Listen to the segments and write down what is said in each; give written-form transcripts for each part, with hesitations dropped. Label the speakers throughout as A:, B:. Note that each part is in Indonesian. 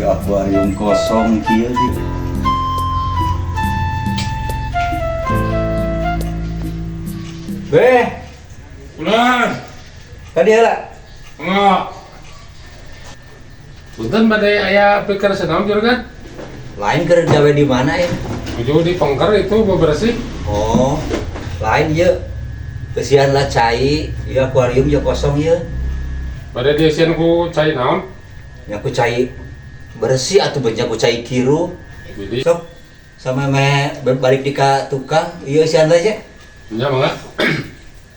A: akuarium kosong kieu di. Beh,
B: Ulan,
A: tadi lah.
B: enggak. Punten badai aya pikir senaon juragan?
A: Lain kerja di mana ya?
B: Uju di pengker itu bebersih.
A: Oh, lain ya. Kesian lah cai, ya akuarium ya kosong ya.
B: Badai diisian ku cai naon?
A: Ya ku cai bersih atau banyak ku cai kiru.
B: Jadi,
A: Sok sama me berbalik di ka tukang, iya sian aja.
B: nya mangga.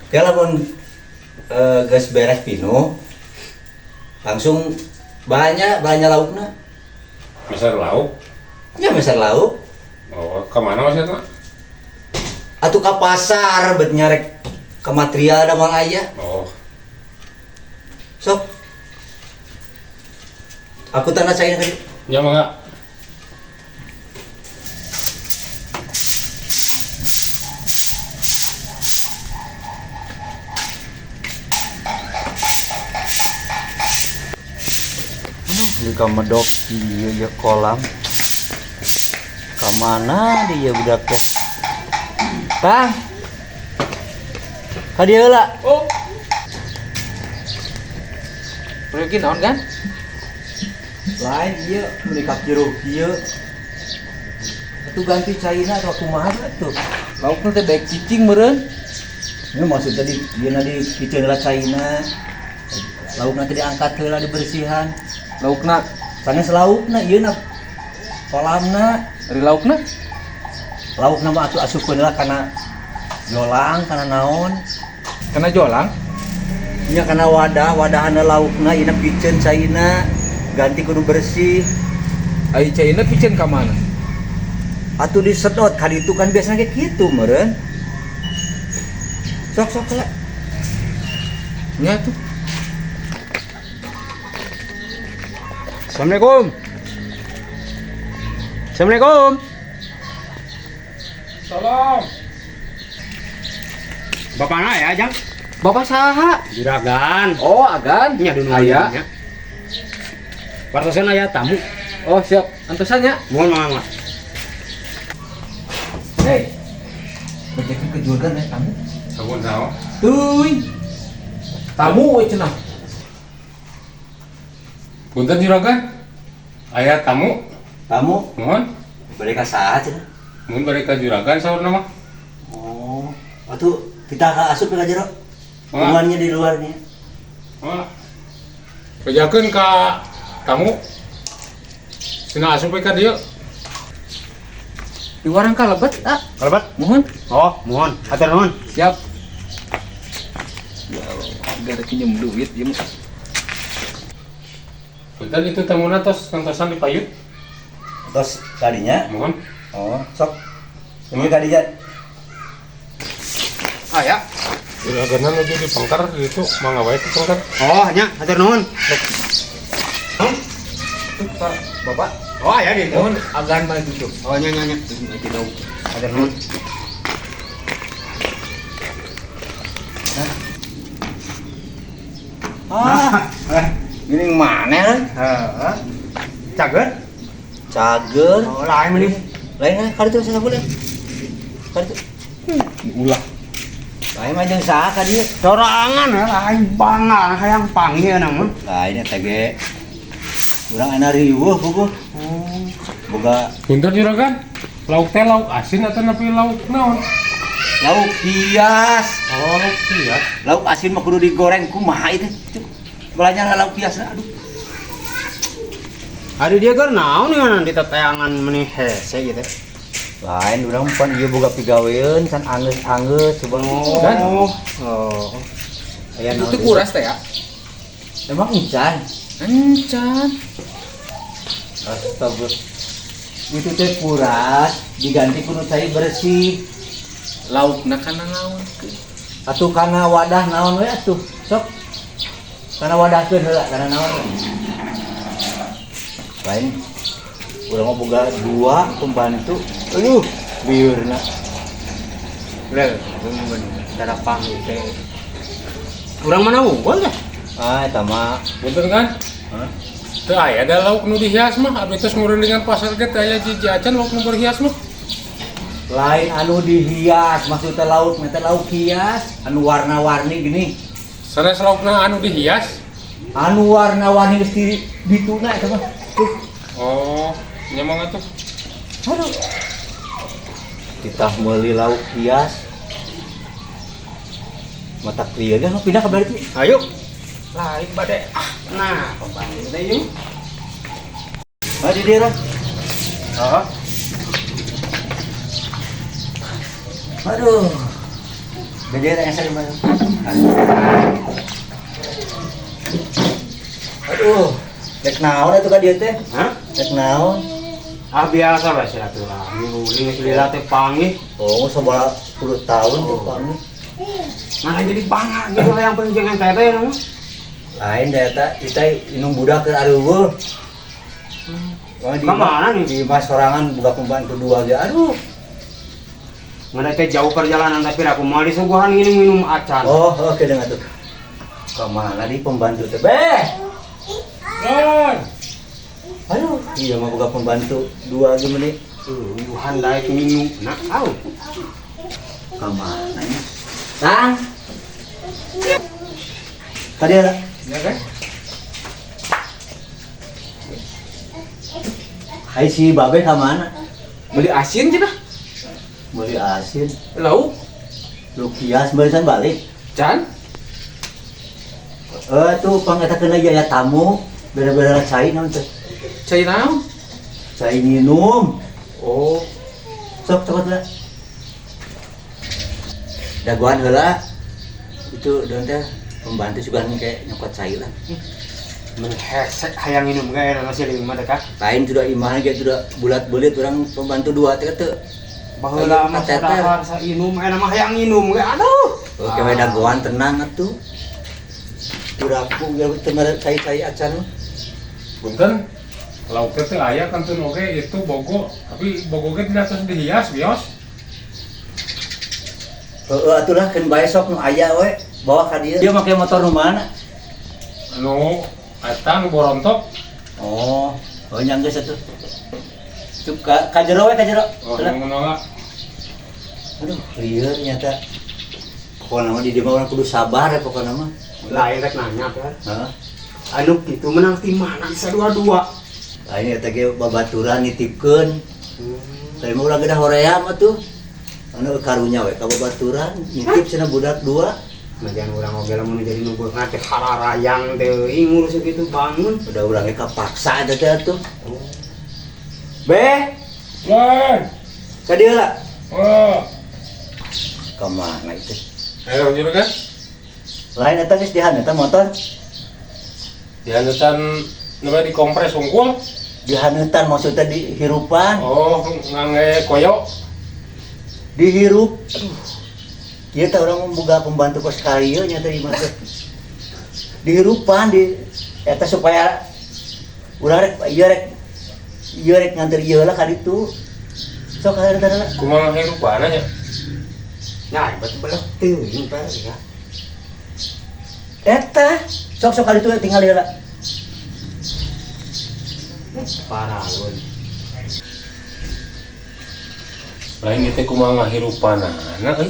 A: Kalau pun gas beres pino, langsung banyak lauknya.
B: Meser lauk.
A: Ya meser lauk.
B: Oh, kemana maksudnya?
A: Atau ke pasar buat nyarek ke material ada mang ayah.
B: Oh,
A: Sok. Aku tanah cair tadi.
B: nya mangga.
A: Di kamedok iya ya kolam. Kamana dia budak teh? Kang. Ka dieu heula.
C: Oh. Pergi naon kan?
A: Lain ieu meuli ka kieu kieu. Atuh ganti caina atau kumaha atuh?
C: Lauknya teh baik cicing meureun.
A: Ini maksud tadi dia di kitchen lah caina. Laukna tadi angkat heula dibersihan.
C: Laukna
A: Sana selaukna ieu na kolamna.
C: dari laukna
A: Laukna mah atuh asupkeun lah kana jolang kana naon.
C: kena jolang.
A: Nya kana wadahana laukna ieu kitchen caina ganti kudu bersih.
C: Ai caina pikeun ka mana?
A: Atuh disedot ka ditu kan biasanya kayak gitu meureun. Sok lah.
C: Nya tuh.
A: Assalamualaikum. Assalamualaikum.
B: Salam.
D: Bapak na ya, Jang?
C: Bapak saha?
D: Juragan.
C: Oh, agan.
D: Nya dunu
C: Aya.
D: aya. Partosan aya tamu.
C: Oh, siap. Antosannya.
D: Mohon mangga.
A: Hei. Bejekin ke juragan tamu.
B: Sabun naon?
A: Teuy.
C: Tamu we cenah.
B: Punten juragan. Aya tamu.
A: Tamu
B: Mohon.
A: balik ka saha cenah?
B: Mun bari ka juragan saur nama.
A: Oh, atuh kita asup ka jero.
B: Wah.
A: Ruangannya di luar nih.
B: Wah. Kajakeun ka tamu. Cenah asup ka dieu.
C: Di warang kalebet, ah.
D: Kalebat.
C: Mohon.
D: Oh, mohon. Hatur nuhun.
C: Siap. Ya Allah, gara pinjem duit ieu mah.
B: Punten itu tamuna tos kantosan dipayut.
A: Terus tadinya,
B: Mohon.
A: oh, sok. Ini tadinya.
D: Aya.
B: Juragan nuju di pengker itu mangga wae ke pengker.
D: Oh, nya hatur nuhun.
C: Tuh, Pak. Bapak.
D: Oh, aya di ditu.
C: Mohon agan mah gitu.
D: Oh, nya. Iki dong. Hatur nuhun.
A: Ah,
D: Gini mana kan? Heeh. Cager?
A: cager.
D: Oh, lain mah nih.
A: Lain kali itu saya boleh. Kali itu.
D: Ulah.
A: Lain mah jeung saha ka dieu?
D: Sorangan lain banget hayang panggil nama.
A: Lain eta ge. Urang enak riweuh puguh. Boga
B: Punten juragan. Lauk teh lauk asin atau napi lauk naon?
A: lauk hias.
B: Oh, iya.
A: Lauk asin mah kudu digoreng kumaha itu? Belanja lauk hias aduh.
D: Hari dia kan naon nih mana di tetayangan menih hese gitu.
A: Lain urang pan ieu boga pigaweun can angeus-angeus coba.
B: Dan?
D: Oh.
A: Aya
C: Itu
A: naon
C: tuh
A: deui?
C: kuras teh ya.
A: Emang encan.
C: Encan.
A: Astaga. Itu teh kuras diganti kudu cai bersih.
C: Laukna kana naon?
A: Atuh kana wadah naon we atuh. Sok. Kana wadahkeun heula kana naon we. Lain urang mah boga dua pembantu. Aduh, biurna.
D: Udah, bener cara panggil teh. Kurang mana unggul ya?
A: Ah, eta mah.
B: Punten kan?
A: Hah?
B: Teu aya ada lauk nu dihias mah, abis terus ngurendingan pasar ge teh aya jajan lauk nu berhias mah.
A: Lain anu dihias, maksudnya lauk hias, anu warna-warni gini.
B: Sanes laukna anu dihias.
A: Anu warna-warni geus dituna eta mah. Tuh,
B: Oh, nyamang atuh.
A: aduh. Kita meuli lauk hias. Mata krieu kan pindah ke balik.
D: Ayo. Lain bade. Nah, pembantu teh yuk.
A: Mari dia.
D: Heeh.
A: Aduh. Gede yang saya mana? Aduh. Cek naon atuh ka dieu teh?
D: Hah?
A: Cek naon?
D: Ah biasa lah silaturahmi uling lila teh panggih.
A: Oh, sabaraha 10 tahun tuh kami.
D: Mana jadi bangga gitu lah yang penting jangan teteh nama.
A: Lain da eta kita inung budak ke areuweul. Oh,
D: Kemana nih?
A: Di mas sorangan buka pembantu dua ge. Aduh.
D: Mana teh jauh perjalanan tapi aku mau disuguhan minum acan.
A: Oh, oke dengan tuh. Kemana di pembantu teh? Beh.
B: Ron.
A: Aduh, iya mah buka pembantu dua ge menit.
D: Yuhan daek minum. Nah, au.
A: Kemana nya? Tang. Tadi ada.
C: Ya kan?
A: Hai si Babe kemana?
C: Beli asin cenah.
A: Beli asin.
C: Lauk
A: Lukias barisan balik.
C: can.
A: Tuh pangeta kena ya tamu. Beda-beda cai naon teh?
C: Cai naon?
A: Cai minum.
C: Oh,
A: Sok cepat lah. Daguan heula. Itu don teh pembantu juga kayak nyokot cai lah.
D: Men hesek hayang minum ge enak nasi leuwih mah teh ka.
A: Lain sudah imah ge sudah bulat-bulit orang pembantu dua teh teu.
D: Baheula mah sadahar sa inum enak mah hayang minum ge aduh.
A: Oke we daguan tenang atuh. Puraku ge teu mere cai-cai acan mah.
B: Punten. Lauk teh aya kantun oge itu bogo, tapi bogo ge tidak terus dihias bios.
A: Atuh lah keun bae sok nu aya we bawa ka dieu. Dia make motor nu mana?
B: Anu eta nu borontok.
A: Oh nyanggeus atuh. Cup ka jero we ka jero.
B: Oh, ngono.
A: Aduh, lieur nyata. Pokona mah di dieu mah urang kudu sabar ya pokona mah.
D: Lain rek nanya kan.
A: Heeh.
D: Anu kitu menang ti mana bisa dua-dua.
A: Lain eta ge babaturan nitipkeun. Tadi mah urang gedah hoream atuh. Anu karunya we ka babaturan nitip cenah budak dua.
D: Najan urang oge lamun jadi nunggu teh hararayang teuing ngurus kitu bangun.
A: Udah urang ge kapaksa eta teh atuh. Beh,
B: Ron.
A: ka dieu lah.
B: Oh.
A: Kamana itu?
B: Ayo jero kan?
A: Lain eta geus dihan eta motor.
B: Dihanutan namanya dikompres unggul.
A: Dihaneutan maksudnya dihirupan.
B: Oh, ngangge koyo.
A: Dihirup. Aduh. Ieu teh urang memboga pembantu kos kalieu nya teh imah teh. Dihirupan di eta supaya urang rek ieu rek nganter ieu lah ka ditu. Sok hareuntana.
B: Kumaha hirupana nya?
D: Nah, betul-betul teuing teh ya.
A: Eta sok ka ditu tinggal heula.
D: Paraun.
B: Lain itu kumaha ngahirupana euy.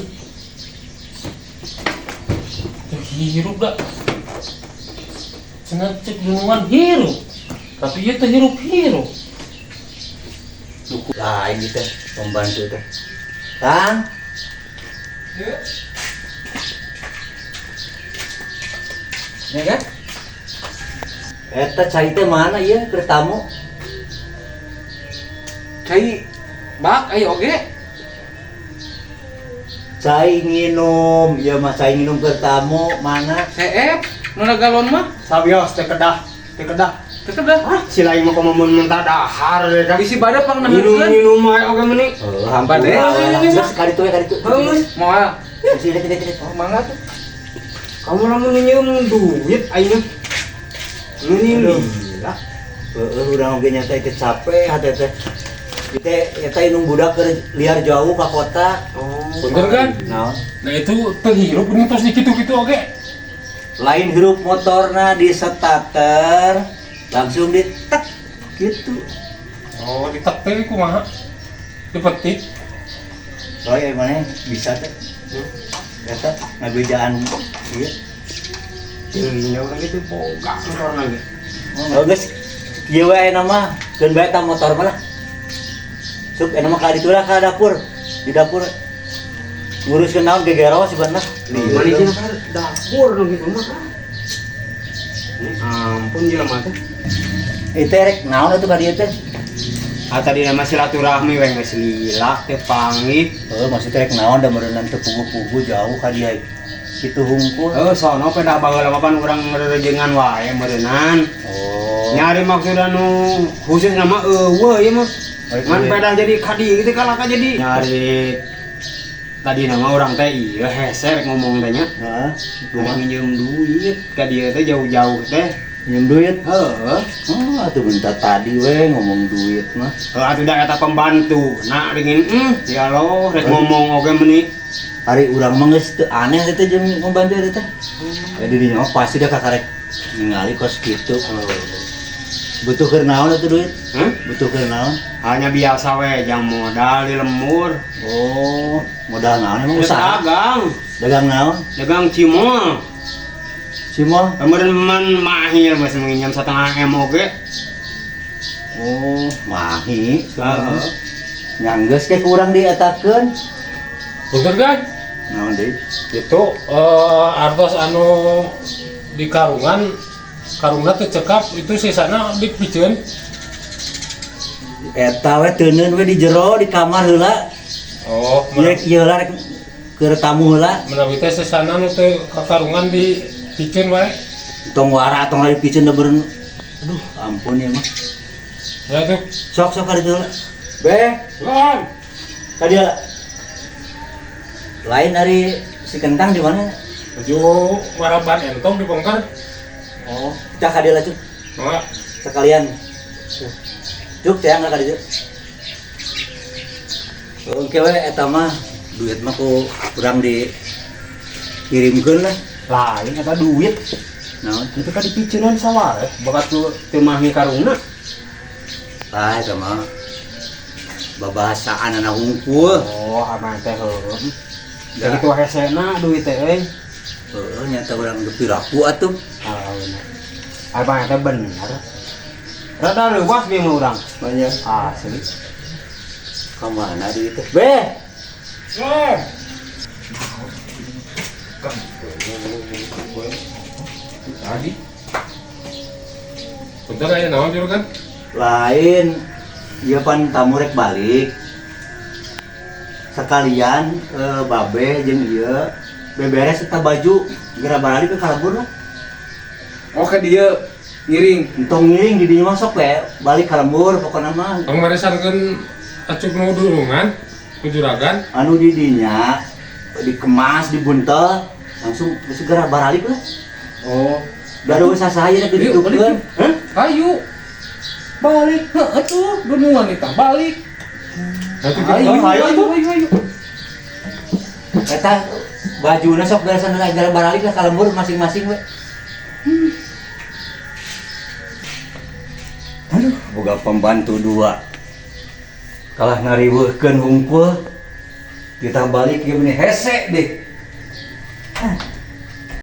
B: Teu hirup da. Cenah cek leunuan hirup. Tapi ieu teh hirup-hirup.
A: Lain ieu teh pembantu teh. Kang, ya kan? Eta cai teh mana ieu keur tamu?
C: Cai bak ayo oge.
A: Cai nginum, ieu mah cai nginum keur tamu mana?
C: Heep, nu galon mah.
D: Sabios teh kedah.
C: Teu dah.
D: Ah, si lain mah komo mun mentah dahar deh dah.
C: Bisi badak pang
D: Minum
C: naheurkeun.
D: ae oge meuni.
A: Hampir
C: Bade.
A: Geus ka ditu we ka ditu.
C: Heus, moal.
A: Sini deket.
C: Oh, mangga tuh.
D: Kamu lamun nyeum duit ayeuna. Meuni
A: Aduh.
D: lila.
A: Urang oge nyata teh capek hate teh. Kita eta inung budak keur liar jauh ka kota.
D: Oh.
B: Bener kan?
A: Naon?
B: Nah itu teu hirup ini tos dikitu-kitu oge.
A: Lain hirup motorna di starter langsung ditek gitu.
B: Oh, ditekte kumaha? Dipetik.
A: Oh ya mana bisa teh. Eta ngabejaan ieu.
D: Teuing urang kitu boga motor lagi.
A: Oh geus ieu wae nama keun bae ta motor mah lah. Sup ena mah ka ditu lah ka dapur. Di dapur nguruskeun naon gegero sebenarnya.
D: Mani cenah ka dapur nu kitu mah. Ampun jelema teh.
A: Itu rek naon atuh ka dieu teh?
D: Tadi nama silaturahmi we geus lila teh pangit.
A: Maksudnya rek naon da meureunnan teu pugu-pugu jauh ka dieu. Kitu hungkul.
D: Sono pe da baheula papan urang ngerejengan wae meureunnan.
A: Oh.
D: Nyari maksud anu khusus nama eueuh ieu mah. Man pedah jadi kadi gitu kalah ka jadi. Nyari tadi nama orang teh ieu hese rek ngomong teh nya.
A: Heeh.
D: Kumaha nginjem duit ka dieu teh jauh-jauh teh.
A: Njem duit.
D: Heeh.
A: Oh, atuh bentar tadi we ngomong duit mah.
D: Atuh da eta pembantu. Nah ringin ya lo rek ngomong oge meuni.
A: Hari urang mah geus teu aneh teh jeung membantu eta teh. Ya di dinya mah pasti da kakarek ningali kos kitu. Butuh keur naon atuh duit? Butuh keur naon?
D: Hanya biasa we jang modal di lembur.
A: Oh, modal naon emang usaha?
D: Dagang.
A: Dagang naon?
D: Dagang cimol.
A: Cimol?
D: Kemarin man mahir masih menginjam 1,5 M oge.
A: Oh, mahi.
D: Heeh.
A: Nyanggeus ke kurang dietakeun.
B: Punten kan?
A: Naon deui?
B: Itu artos anu di karungan karungna teh cekap itu sisana dipikeun.
A: Eta we teuneun we di jero di kamar heula.
B: Oh,
A: Ieu lah rek keur tamu heula.
B: menawi teh sisana nu teh kakarungan dipikeun wae.
A: Tong wara tong lari piceun da beureun. Aduh, ampun ya mah.
B: Ya tuh.
A: Sok ka ditu heula. Be,
B: Lan.
A: ka dieu. Lain dari si kentang di mana?
B: Ju maraban entong dibongkar.
A: Oh, kita ka dieu lah cuk.
B: Mangga.
A: Sekalian. Cuk, teh ka dieu. Oke we eta mah duit mah ku kurang dikirimkeun lah.
D: Lain eta duit.
A: Naon?
D: Itu kan dipiceunan sawareh bakat teu mahi karungna.
A: Ah, eta mah babahasaan anak hungkul.
D: Oh, amah teh heueuh. Jadi tuh hesena duit teh euy.
A: Heeh, nyata urang teu piraku atuh.
D: Abang teh bener. Rada leuwas bieu mah urang.
A: Banyak.
D: Asli.
A: Ka mana di teh? Be.
B: Tadi. Punten aya naon jero kan?
A: Lain, ieu pan tamu rek balik. Sekalian babe jeung ieu beberes eta baju geura balik ke kalebur lah.
C: Oke dia ngiring.
A: Entong ngiring di dieu mah sok we balik kalebur pokona mah.
B: Pangmaresankeun acuk nu durungan, nu juragan.
A: Anu di dinya dikemas, dibuntel, langsung segera balik lah.
C: Oh,
A: Baru usah saya
C: Yuk,
A: ditutupkeun.
C: Hah? Ayo. Balik. Heeh tuh, benuan eta balik. Ayo.
A: Eta bajuna sok beresan gara balik lah kalembur masing-masing we. Aduh, boga pembantu dua. Kalah ngariweuhkeun hungkul. Kita balik ieu meni hese deh.